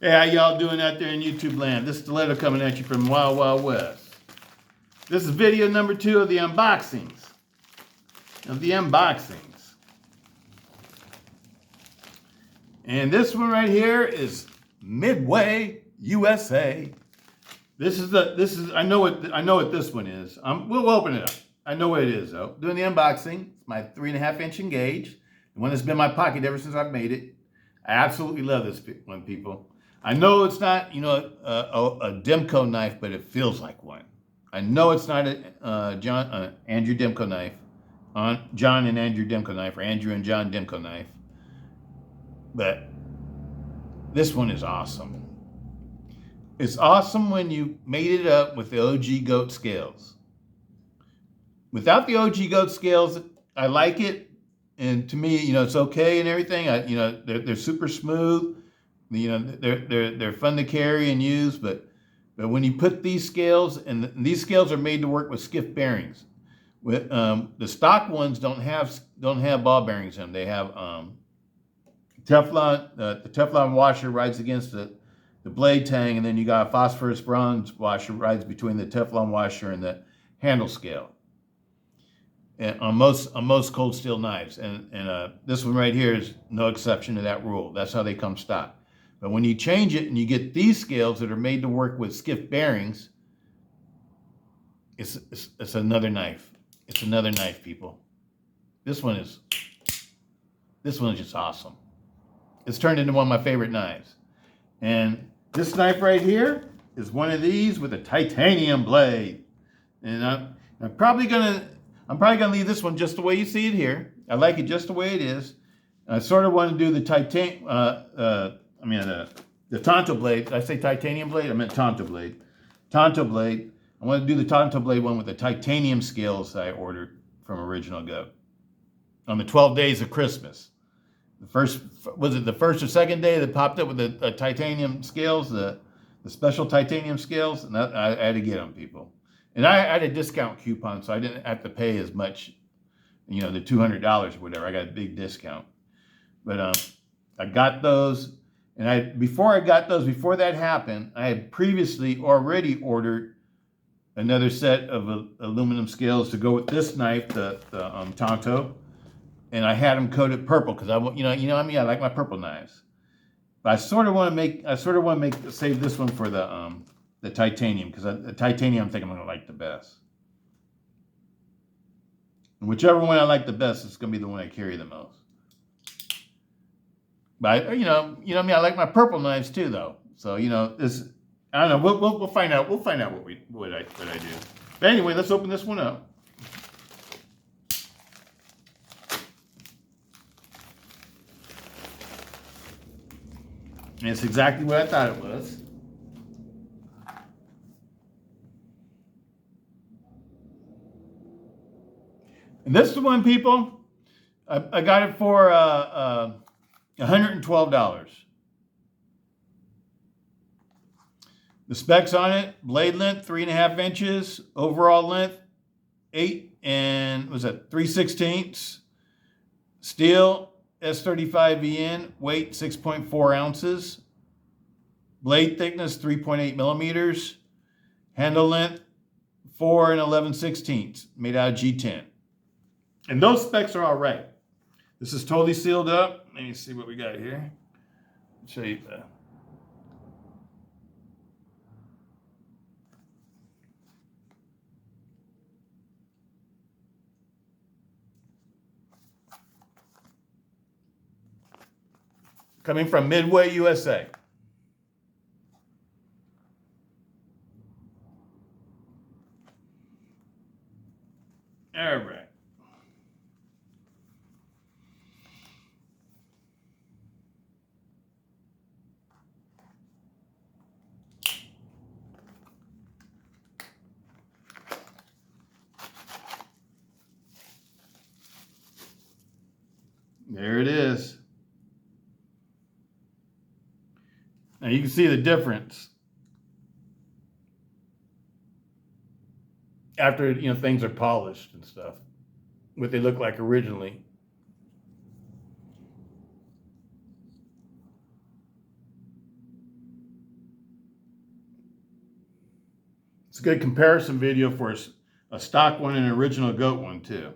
Hey, how y'all doing out there in YouTube land? This is Stiletto coming at you from Wild Wild West. This is video number 2 of the unboxings. And this one right here is Midway, USA. I know what this one is. We'll open it up. I know what it is though. Doing the unboxing. It's my 3.5-inch engage. The one that's been in my pocket ever since I've made it. I absolutely love this one, people. I know it's not, a Demco knife, but it feels like one. I know it's not a Andrew Demco knife, John and Andrew Demco knife, or Andrew and John Demco knife, but this one is awesome. It's awesome when you made it up with the OG goat scales. Without the OG goat scales, I like it, and to me, it's okay and everything. They're super smooth. They're fun to carry and use, but when you put these scales, and these scales are made to work with skiff bearings. With the stock ones don't have ball bearings in them. They have Teflon. The Teflon washer rides against the blade tang, and then you got a phosphorus bronze washer rides between the Teflon washer and the handle scale. And on most cold steel knives, and this one right here is no exception to that rule. That's how they come stock. But when you change it and you get these scales that are made to work with skiff bearings, it's another knife. It's another knife, people. This one is just awesome. It's turned into one of my favorite knives. And this knife right here is one of these with a titanium blade. And I'm probably gonna leave this one just the way you see it here. I like it just the way it is. I sort of want to do the the Tanto blade. Did I say titanium blade? I meant Tanto blade. Tanto blade. I want to do the Tanto blade one with the titanium scales I ordered from Original Goat on the 12 days of Christmas. Was it the first or second day that popped up with the titanium scales, the special titanium scales? And I had to get them, people. And I had a discount coupon, so I didn't have to pay as much, the $200 or whatever. I got a big discount. But I got those. And before that happened, I had previously already ordered another set of aluminum scales to go with this knife, the Tanto, and I had them coated purple because I like my purple knives. But I sort of want to save this one for the titanium, because the titanium I think I'm going to like the best. And whichever one I like the best is going to be the one I carry the most. But I like my purple knives too, though. So this, I don't know. We'll find out. We'll find out what I do. But anyway, let's open this one up. And it's exactly what I thought it was. And this is the one, people. I got it for $112. The specs on it: blade length 3.5 inches, overall length 8 and 3/16, steel S35VN, weight 6.4 ounces, blade thickness 3.8 millimeters, handle length 4 and 11/16, made out of G10. And those specs are all right. This is totally sealed up. Let me see what we got here. I'll show you that. Coming from Midway, USA. All right. There it is. Now you can see the difference after things are polished and stuff, what they look like originally. It's a good comparison video for a stock one and an original goat one too.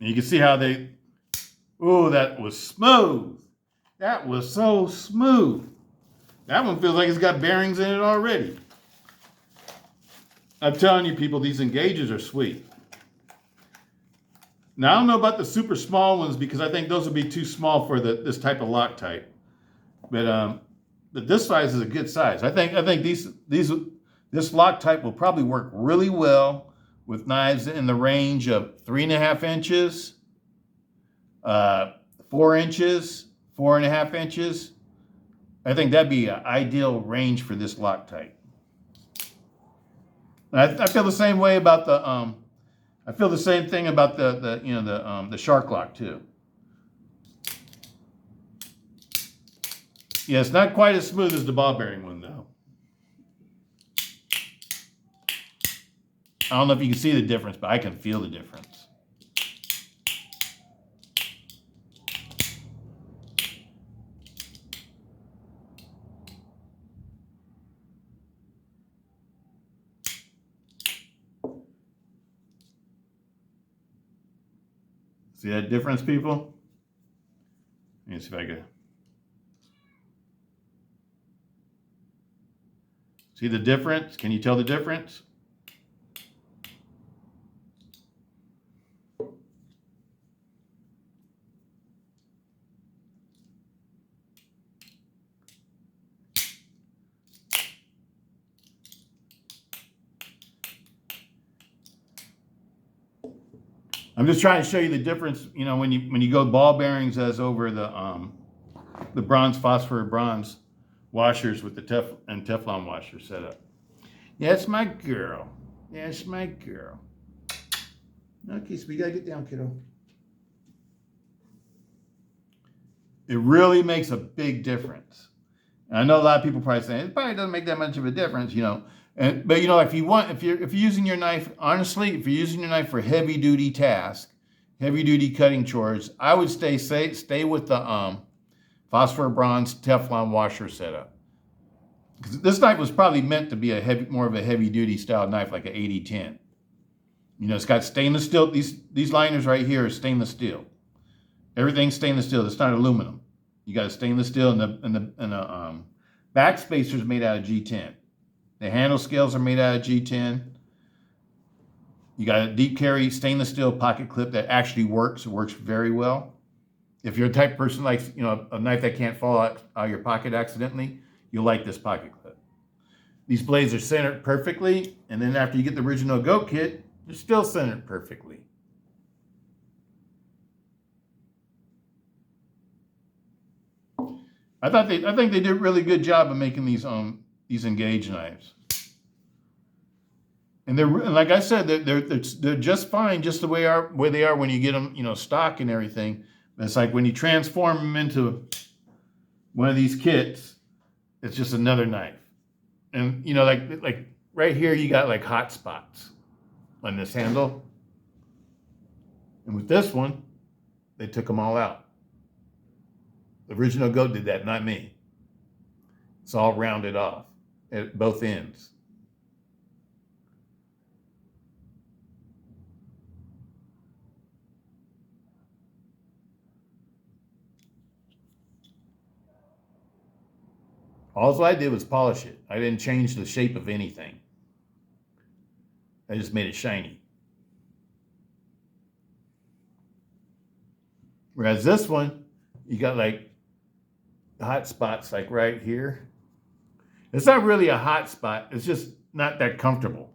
And you can see how they, oh, that was smooth. That was so smooth. That one feels like it's got bearings in it already. I'm telling you people, these engages are sweet. Now, I don't know about the super small ones because I think those would be too small for this type of Loctite. But this size is a good size. I think this Loctite will probably work really well with knives in the range of 3.5 inches, 4 inches, 4.5 inches. I think that'd be an ideal range for this Loctite. And I feel the same way about the I feel the same thing about the Shark Lock too. Yeah, it's not quite as smooth as the ball bearing one though. I don't know if you can see the difference, but I can feel the difference. See that difference, people? Let me see if I can. See the difference? Can you tell the difference? I'm just trying to show you the difference, you know, when you go ball bearings as over the bronze phosphor bronze washers with the Teflon washer setup. That's my girl. That's my girl. Okay, so we gotta get down, kiddo. It really makes a big difference. And I know a lot of people probably saying it probably doesn't make that much of a difference, you know. But you know, if you're using your knife, honestly, if you're using your knife for heavy duty tasks, heavy duty cutting chores, I would stay with the phosphor bronze Teflon washer setup. Because this knife was probably meant to be more of a heavy duty style knife, like an 80-10. You know, it's got stainless steel. These liners right here are stainless steel. Everything's stainless steel. It's not aluminum. You got a stainless steel, and the back spacer is made out of G10. The handle scales are made out of G10. You got a deep carry stainless steel pocket clip that actually works. It works very well. If you're a type of person like, you know, a knife that can't fall out of your pocket accidentally, you'll like this pocket clip. These blades are centered perfectly, and then after you get the original goat kit, they're still centered perfectly. I think they did a really good job of making these Engage knives. And like I said, they're just fine, just the way they are when you get them, you know, stock and everything. But it's like when you transform them into one of these kits, it's just another knife. And you know, like right here, you got like hot spots on this handle. And with this one, they took them all out. The original goat did that, not me. It's all rounded off at both ends. All I did was polish it. I didn't change the shape of anything. I just made it shiny. Whereas this one, you got like hot spots like right here. It's not really a hot spot. It's just not that comfortable.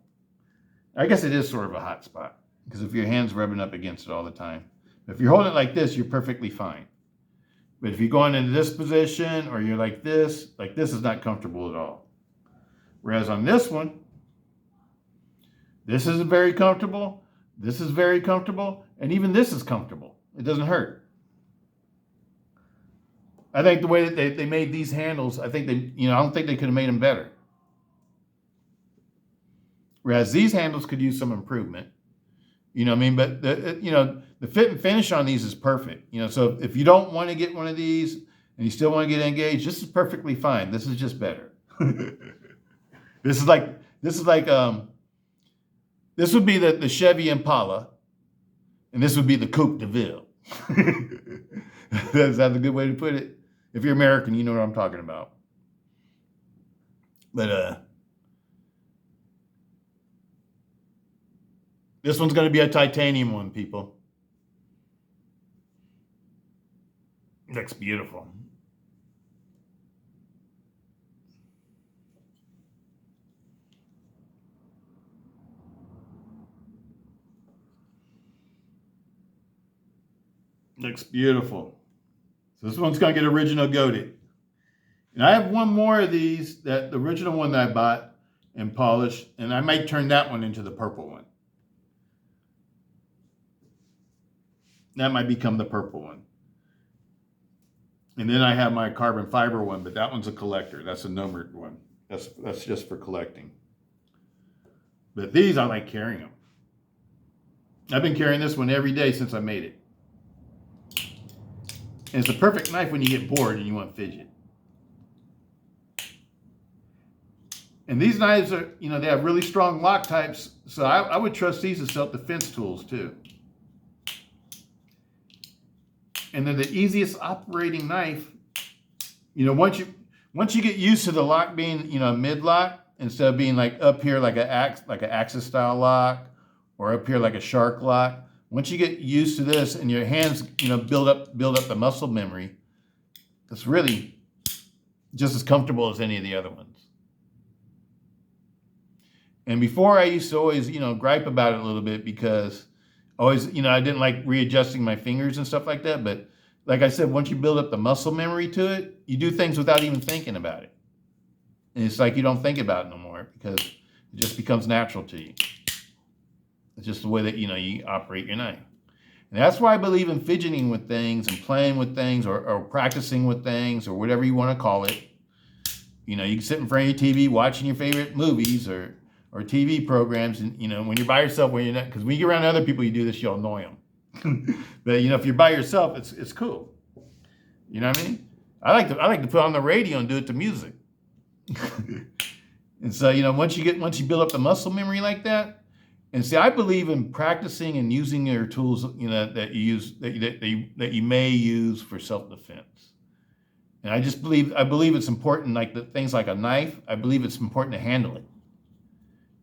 I guess it is sort of a hot spot because if your hand's rubbing up against it all the time. If you're holding it like this, you're perfectly fine. But if you're going into this position or you're like this is not comfortable at all. Whereas on this one, this is very comfortable, this is very comfortable, and even this is comfortable. It doesn't hurt. I think the way that they made these handles, I don't think they could have made them better. Whereas these handles could use some improvement. You know what I mean? But the fit and finish on these is perfect. So if you don't want to get one of these and you still want to get engaged, this is perfectly fine. This is just better. This would be the Chevy Impala, and this would be the Coupe de Ville. Is that a good way to put it? If you're American, you know what I'm talking about. But this one's going to be a titanium one, people. Looks beautiful. Looks beautiful. So this one's going to get original goated. And I have one more of these, that the original one that I bought and polished, and I might turn that one into the purple one. That might become the purple one. And then I have my carbon fiber one, but that one's a collector. That's a numbered one. That's just for collecting. But these, I like carrying them. I've been carrying this one every day since I made it. And it's a perfect knife when you get bored and you want to fidget. And these knives are, they have really strong lock types. So I would trust these as self-defense tools too. And they're the easiest operating knife. Once you get used to the lock being, mid lock, instead of being like up here like an axis style lock, or up here like a shark lock. Once you get used to this and your hands, build up the muscle memory, it's really just as comfortable as any of the other ones. And before I used to always, gripe about it a little bit because always, I didn't like readjusting my fingers and stuff like that. But like I said, once you build up the muscle memory to it, you do things without even thinking about it. And it's like you don't think about it no more because it just becomes natural to you. It's just the way that, you operate your knife. And that's why I believe in fidgeting with things and playing with things or practicing with things or whatever you want to call it. You can sit in front of your TV watching your favorite movies or TV programs. And, when you're by yourself, when you're not, because when you get around other people, you do this, you'll annoy them. But, if you're by yourself, it's cool. You know what I mean? I like to put on the radio and do it to music. And so, once you build up the muscle memory like that, and see, I believe in practicing and using your tools, that you may use for self-defense. And I believe it's important, like the things like a knife. I believe it's important to handle it.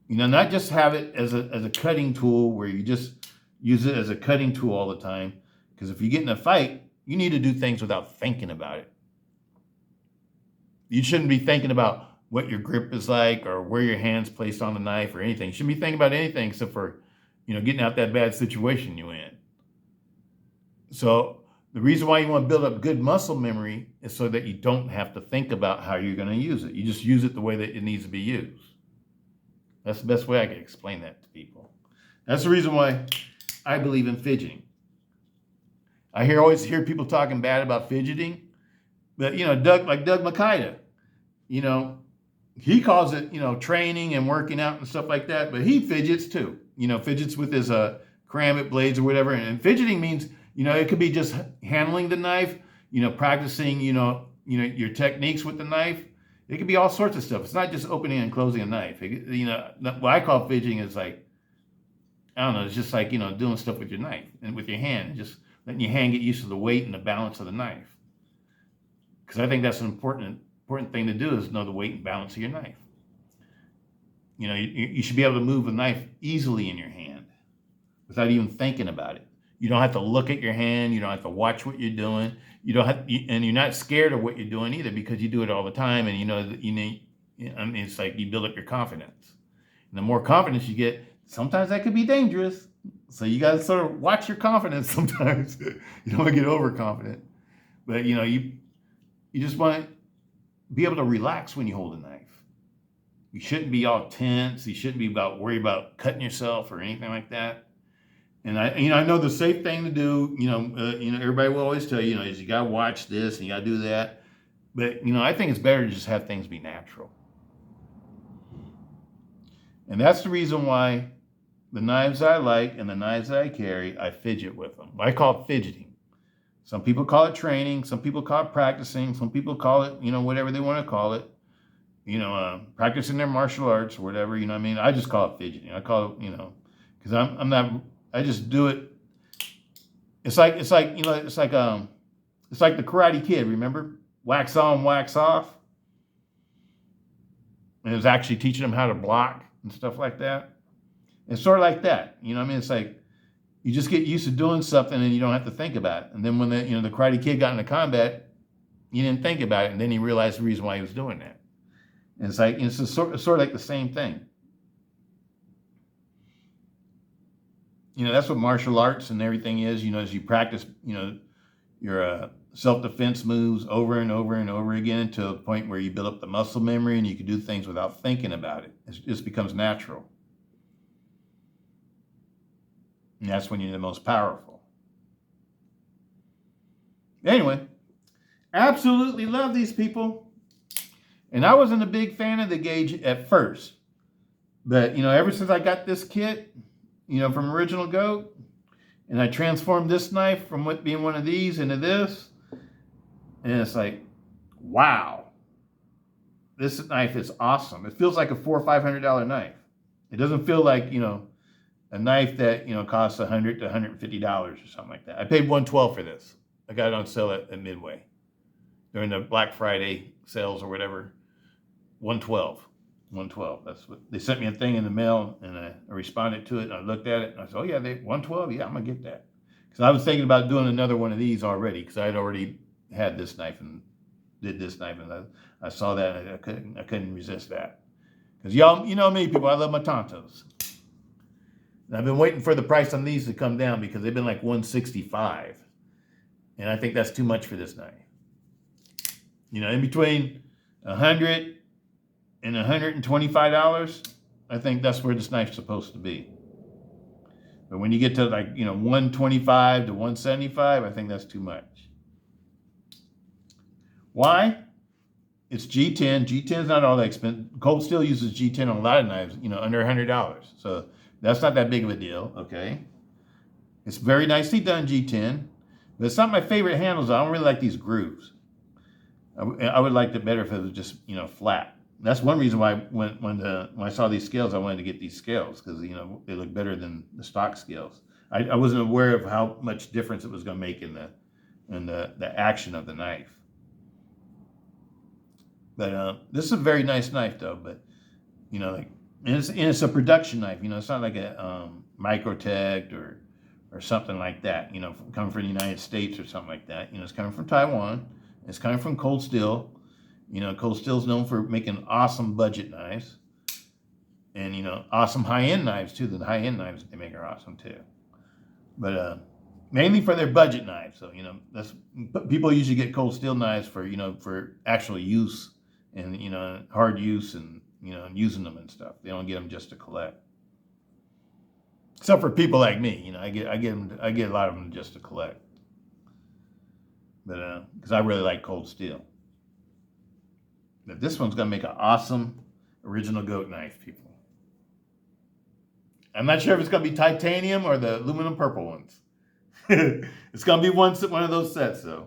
Not just have it as a cutting tool where you just use it as a cutting tool all the time. Because if you get in a fight, you need to do things without thinking about it. You shouldn't be thinking about what your grip is like or where your hand's placed on the knife or anything. You shouldn't be thinking about anything except for, getting out that bad situation you're in. So the reason why you want to build up good muscle memory is so that you don't have to think about how you're going to use it. You just use it the way that it needs to be used. That's the best way I can explain that to people. That's the reason why I believe in fidgeting. I always hear people talking bad about fidgeting, but Doug Makita, he calls it, training and working out and stuff like that, but he fidgets too. Fidgets with his ceramic blades or whatever. And fidgeting means, it could be just handling the knife, practicing, your techniques with the knife. It could be all sorts of stuff. It's not just opening and closing a knife. What I call fidgeting is like, I don't know, it's just like, doing stuff with your knife and with your hand, just letting your hand get used to the weight and the balance of the knife. Because I think that's an important thing to do is know the weight and balance of your knife. You should be able to move a knife easily in your hand without even thinking about it. You don't have to look at your hand. You don't have to watch what you're doing. And you're not scared of what you're doing either because you do it all the time. And it's like you build up your confidence. And the more confidence you get, sometimes that could be dangerous. So you got to sort of watch your confidence sometimes. You don't want to get overconfident. But, you just want to be able to relax when you hold a knife. You shouldn't be all tense. You shouldn't be worried about cutting yourself or anything like that. And I know the safe thing to do, everybody will always tell you, is you got to watch this and you got to do that. But, I think it's better to just have things be natural. And that's the reason why the knives I like and the knives that I carry, I fidget with them. I call it fidgeting. Some people call it training. Some people call it practicing. Some people call it, whatever they want to call it. Practicing their martial arts or whatever. You know what I mean? I just call it fidgeting. I call it, because I'm not. I just do it. It's like the Karate Kid. Remember, wax on, wax off. And it was actually teaching them how to block and stuff like that. It's sort of like that. You know what I mean? It's like you just get used to doing something and you don't have to think about it. And then when the Karate Kid got into combat, he didn't think about it, and then he realized the reason why he was doing that. And it's like it's sort of like the same thing. That's what martial arts and everything is. As you practice, your self-defense moves over and over and over again to a point where you build up the muscle memory and you can do things without thinking about it. It just becomes natural. And that's when you're the most powerful. Anyway, absolutely love these people. And I wasn't a big fan of the gauge at first. But, ever since I got this kit, from Original Goat, and I transformed this knife from being one of these into this, and it's like, wow, this knife is awesome. It feels like a $400 or $500 knife. It doesn't feel like, a knife that, costs $100 to $150 or something like that. I paid $112 for this. I got it on sale at Midway during the Black Friday sales or whatever. $112. That's what they sent me a thing in the mail, and I responded to it, and I looked at it, and I said, oh yeah, $112. Yeah, I'm gonna get that, because I was thinking about doing another one of these already, because I had already had this knife and did this knife, and I saw that, and I couldn't resist that, because y'all, me, people, I love my Tantos. And I've been waiting for the price on these to come down, because they've been like $165, and I think that's too much for this knife. In between $100 and $125, I think that's where this knife's supposed to be. But when you get to like, $125 to $175, I think that's too much. Why? It's G10. G10's not all that expensive. Cold Steel uses G10 on a lot of knives, under $100. So that's not that big of a deal, okay? It's very nicely done, G10. But it's not my favorite handles. I don't really like these grooves. I would like it better if it was just, flat. That's one reason why when I saw these scales, I wanted to get these scales, because they look better than the stock scales. I wasn't aware of how much difference it was going to make in the action of the knife. But this is a very nice knife, though. But and it's a production knife. It's not like a Microtech or something like that. Coming from the United States or something like that. It's coming from Taiwan. It's coming from Cold Steel. Cold Steel's known for making awesome budget knives, and awesome high-end knives too. The high-end knives they make are awesome too, but mainly for their budget knives. So that's people usually get Cold Steel knives for for actual use and hard use and using them and stuff. They don't get them just to collect. Except for people like me, I get a lot of them just to collect, but because I really like Cold Steel. But this one's going to make an awesome Original Goat knife, people. I'm not sure if it's going to be titanium or the aluminum purple ones. It's going to be one of those sets, though.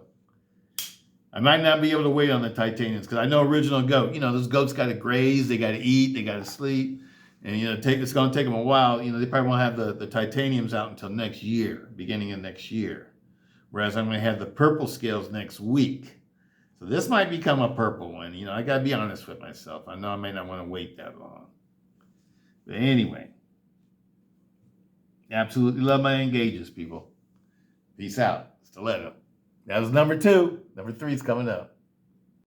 I might not be able to wait on the titaniums, because I know Original Goat, those goats got to graze, they got to eat, they got to sleep. And, it's going to take them a while. They probably won't have the titaniums out until next year, beginning of next year. Whereas I'm going to have the purple scales next week. So this might become a purple one. I got to be honest with myself. I know I may not want to wait that long. But anyway, absolutely love my engages, people. Peace out. Stiletto. That was number 2. Number 3 is coming up.